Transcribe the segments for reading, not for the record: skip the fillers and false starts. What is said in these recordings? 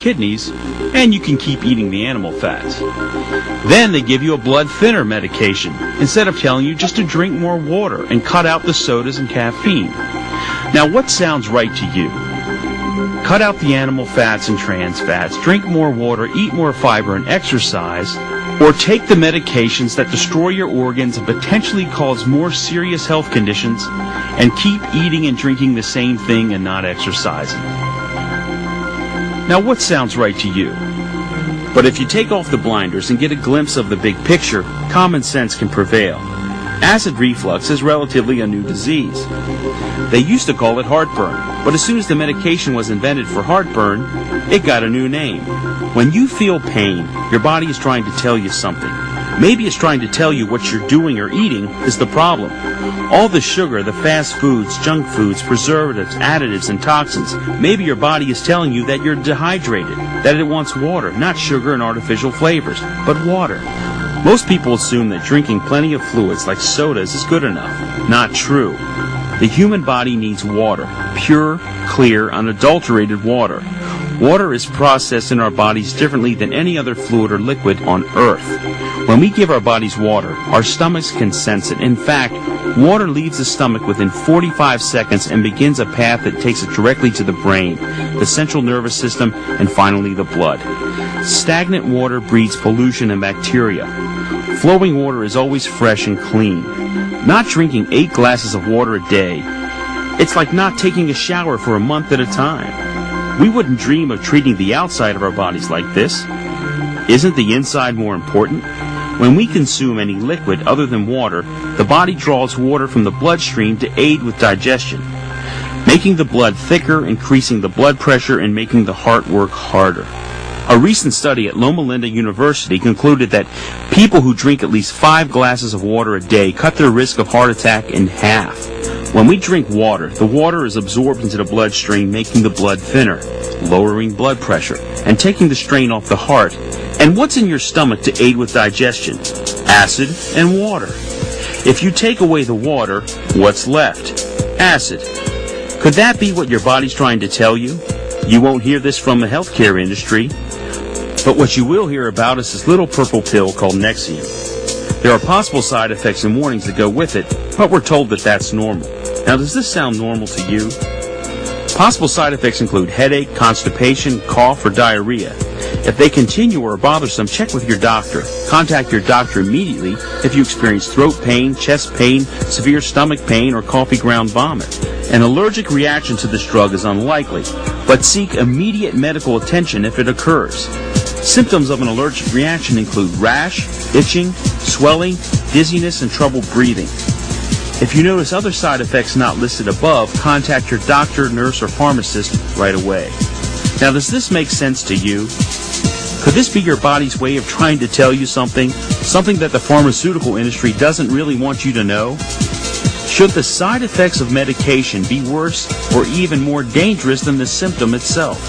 kidneys, and you can keep eating the animal fats. Then they give you a blood thinner medication, instead of telling you just to drink more water and cut out the sodas and caffeine. Now, what sounds right to you? Cut out the animal fats and trans fats, drink more water, eat more fiber, and exercise, or take the medications that destroy your organs and potentially cause more serious health conditions, and keep eating and drinking the same thing and not exercising. Now, what sounds right to you? But if you take off the blinders and get a glimpse of the big picture, common sense can prevail. Acid reflux is relatively a new disease. They used to call it heartburn, but as soon as the medication was invented for heartburn, it got a new name. When you feel pain, your body is trying to tell you something. Maybe it's trying to tell you what you're doing or eating is the problem. All the sugar, the fast foods, junk foods, preservatives, additives, and toxins, maybe your body is telling you that you're dehydrated, that it wants water, not sugar and artificial flavors, but water. Most people assume that drinking plenty of fluids like sodas is good enough. Not true. The human body needs water, pure, clear, unadulterated water. Water is processed in our bodies differently than any other fluid or liquid on Earth. When we give our bodies water, our stomachs can sense it. In fact, water leaves the stomach within 45 seconds and begins a path that takes it directly to the brain, the central nervous system, and finally the blood. Stagnant water breeds pollution and bacteria. Flowing water is always fresh and clean. Not drinking 8 glasses of water a day, it's like not taking a shower for a month at a time. We wouldn't dream of treating the outside of our bodies like this. Isn't the inside more important? When we consume any liquid other than water, the body draws water from the bloodstream to aid with digestion, making the blood thicker, increasing the blood pressure, and making the heart work harder. A recent study at Loma Linda University concluded that people who drink at least 5 glasses of water a day cut their risk of heart attack in half. When we drink water, the water is absorbed into the bloodstream, making the blood thinner, lowering blood pressure, and taking the strain off the heart. And what's in your stomach to aid with digestion? Acid and water. If you take away the water, what's left? Acid. Could that be what your body's trying to tell you? You won't hear this from the healthcare industry. But what you will hear about is this little purple pill called Nexium. There are possible side effects and warnings that go with it, but we're told that that's normal. Now, does this sound normal to you? Possible side effects include headache, constipation, cough, or diarrhea. If they continue or are bothersome, check with your doctor. Contact your doctor immediately if you experience throat pain, chest pain, severe stomach pain, or coffee ground vomit. An allergic reaction to this drug is unlikely, but seek immediate medical attention if it occurs. Symptoms of an allergic reaction include rash, itching, swelling, dizziness, and trouble breathing. If you notice other side effects not listed above, contact your doctor, nurse, or pharmacist right away. Now, does this make sense to you? Could this be your body's way of trying to tell you something that the pharmaceutical industry doesn't really want you to know? Should the side effects of medication be worse or even more dangerous than the symptom itself?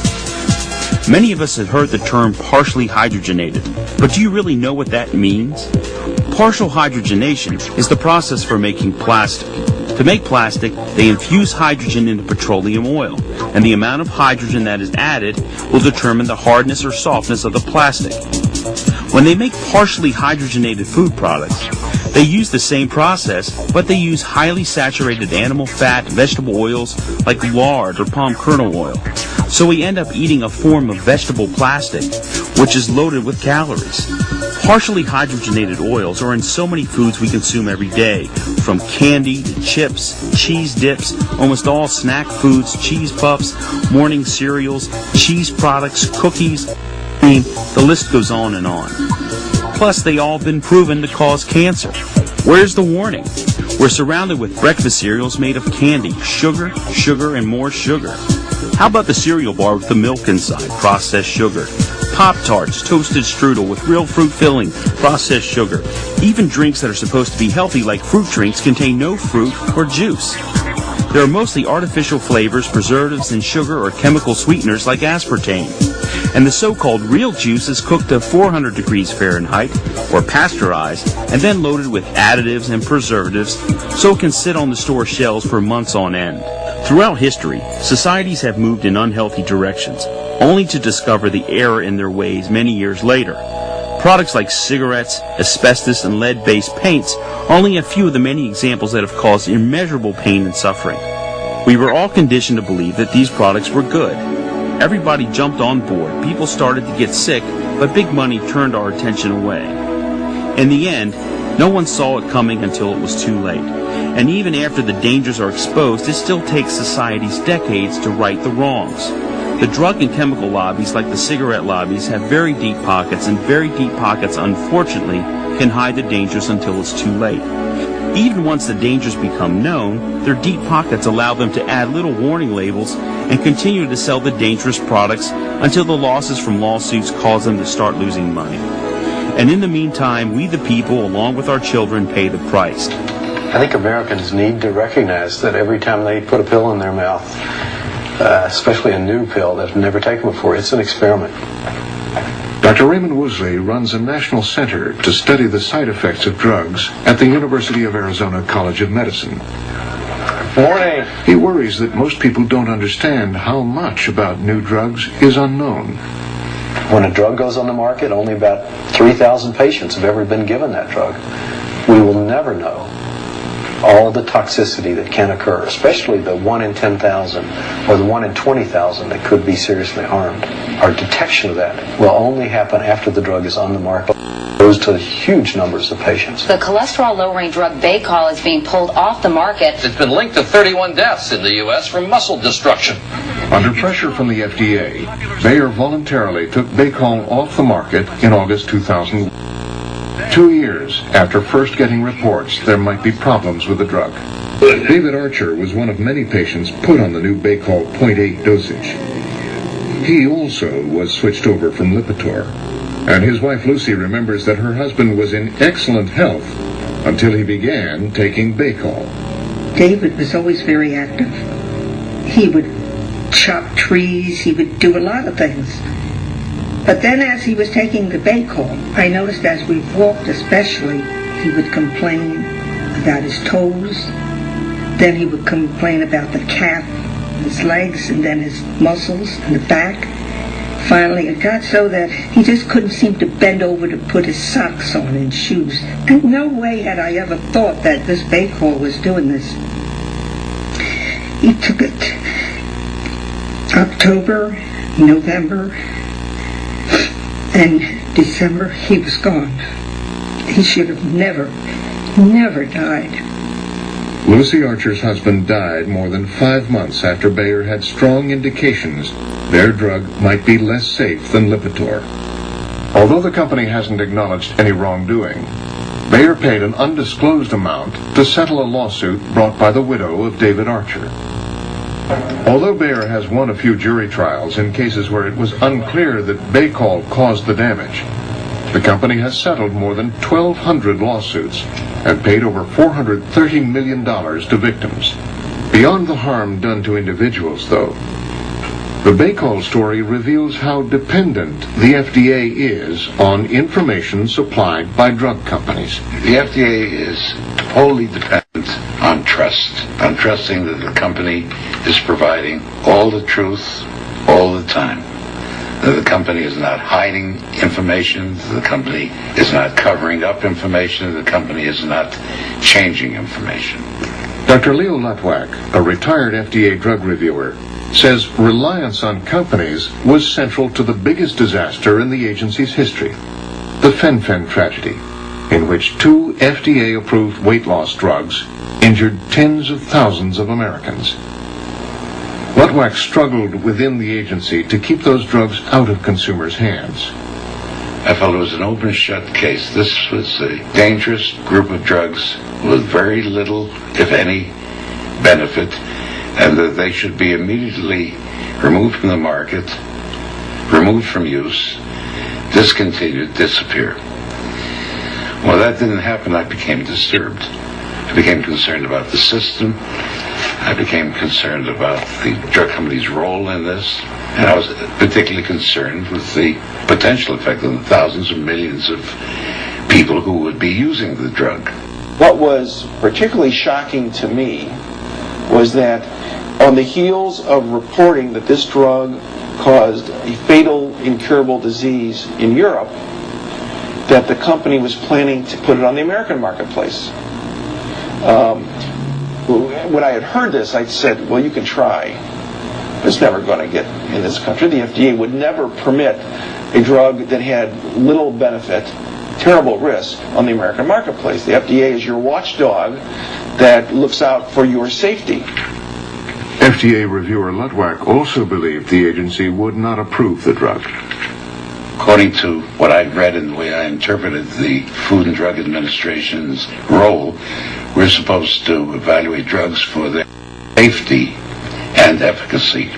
Many of us have heard the term partially hydrogenated, but do you really know what that means? Partial hydrogenation is the process for making plastic. To make plastic, they infuse hydrogen into petroleum oil, and the amount of hydrogen that is added will determine the hardness or softness of the plastic. When they make partially hydrogenated food products, they use the same process, but they use highly saturated animal fat, vegetable oils like lard or palm kernel oil. So we end up eating a form of vegetable plastic, which is loaded with calories. Partially hydrogenated oils are in so many foods we consume every day, from candy to chips, cheese dips, almost all snack foods, cheese puffs, morning cereals, cheese products, cookies, cream, the list goes on and on. Plus, they all have been proven to cause cancer. Where's the warning? We're surrounded with breakfast cereals made of candy, sugar, and more sugar. How about the cereal bar with the milk inside, processed sugar? Pop-Tarts, toasted strudel with real fruit filling, processed sugar. Even drinks that are supposed to be healthy like fruit drinks contain no fruit or juice. There are mostly artificial flavors, preservatives, and sugar or chemical sweeteners like aspartame. And the so-called real juice is cooked to 400 degrees Fahrenheit or pasteurized and then loaded with additives and preservatives so it can sit on the store shelves for months on end. Throughout history, societies have moved in unhealthy directions, only to discover the error in their ways many years later. Products like cigarettes, asbestos, and lead-based paints are only a few of the many examples that have caused immeasurable pain and suffering. We were all conditioned to believe that these products were good. Everybody jumped on board, people started to get sick, but big money turned our attention away. In the end, no one saw it coming until it was too late. And even after the dangers are exposed, it still takes societies decades to right the wrongs. The drug and chemical lobbies, like the cigarette lobbies, have very deep pockets, and very deep pockets, unfortunately, can hide the dangers until it's too late. Even once the dangers become known, their deep pockets allow them to add little warning labels and continue to sell the dangerous products until the losses from lawsuits cause them to start losing money. And in the meantime, we the people, along with our children, pay the price. I think Americans need to recognize that every time they put a pill in their mouth, especially a new pill that they've never taken before, it's an experiment. Dr. Raymond Woosley runs a national center to study the side effects of drugs at the University of Arizona College of Medicine. Morning. He worries that most people don't understand how much about new drugs is unknown. When a drug goes on the market, only about 3,000 patients have ever been given that drug. We will never know all the toxicity that can occur, especially the 1 in 10,000 or the 1 in 20,000 that could be seriously harmed. Our detection of that will only happen after the drug is on the market. It goes to huge numbers of patients. The cholesterol-lowering drug Baycol is being pulled off the market. It's been linked to 31 deaths in the U.S. from muscle destruction. Under pressure from the FDA, Bayer voluntarily took Baycol off the market in August 2001. 2 years after first getting reports there might be problems with the drug. David Archer was one of many patients put on the new Baycol 0.8 dosage. He also was switched over from Lipitor, and his wife Lucy remembers that her husband was in excellent health until he began taking Baycol. David was always very active. He would chop trees, he would do a lot of things. But then as he was taking the Baycol, I noticed as we walked especially, he would complain about his toes, then he would complain about the calf, his legs, and then his muscles and the back. Finally, it got so that he just couldn't seem to bend over to put his socks on and shoes. And no way had I ever thought that this Baycol was doing this. He took it October, November, and December. He was gone. He should have never died. Lucy Archer's husband died more than 5 months after Bayer had strong indications their drug might be less safe than Lipitor. Although the company hasn't acknowledged any wrongdoing, Bayer paid an undisclosed amount to settle a lawsuit brought by the widow of David Archer. Although Bayer has won a few jury trials in cases where it was unclear that Baycol caused the damage, the company has settled more than 1,200 lawsuits and paid over $430 million to victims. Beyond the harm done to individuals, though, the Baycol story reveals how dependent the FDA is on information supplied by drug companies. The FDA is wholly dependent on trust, on trusting that the company is providing all the truth all the time. That the company is not hiding information, that the company is not covering up information, that the company is not changing information. Dr. Leo Latwak, a retired FDA drug reviewer, says reliance on companies was central to the biggest disaster in the agency's history, the Fen-Phen tragedy, in which 2 FDA-approved weight loss drugs injured tens of thousands of Americans. Latwak struggled within the agency to keep those drugs out of consumers' hands. I felt it was an open shut case. This was a dangerous group of drugs with very little, if any, benefit, and that they should be immediately removed from the market, removed from use, discontinued, disappear. Well, that didn't happen. I became disturbed. I became concerned about the system. I became concerned about the drug company's role in this. And I was particularly concerned with the potential effect on the thousands of millions of people who would be using the drug. What was particularly shocking to me was that on the heels of reporting that this drug caused a fatal, incurable disease in Europe, that the company was planning to put it on the American marketplace. When I had heard this, I said, well, you can try. It's never going to get in this country. The FDA would never permit a drug that had little benefit, terrible risk on the American marketplace. The FDA is your watchdog that looks out for your safety. FDA reviewer Ludwak also believed the agency would not approve the drug. According to what I've read and the way I interpreted the Food and Drug Administration's role, we're supposed to evaluate drugs for their safety and efficacy.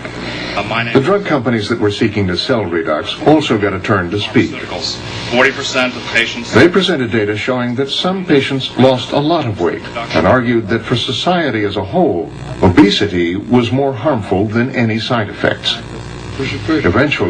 The drug companies that were seeking to sell Redox also got a turn to speak. 40% of patients. They presented data showing that some patients lost a lot of weight and argued that for society as a whole, obesity was more harmful than any side effects. Eventually,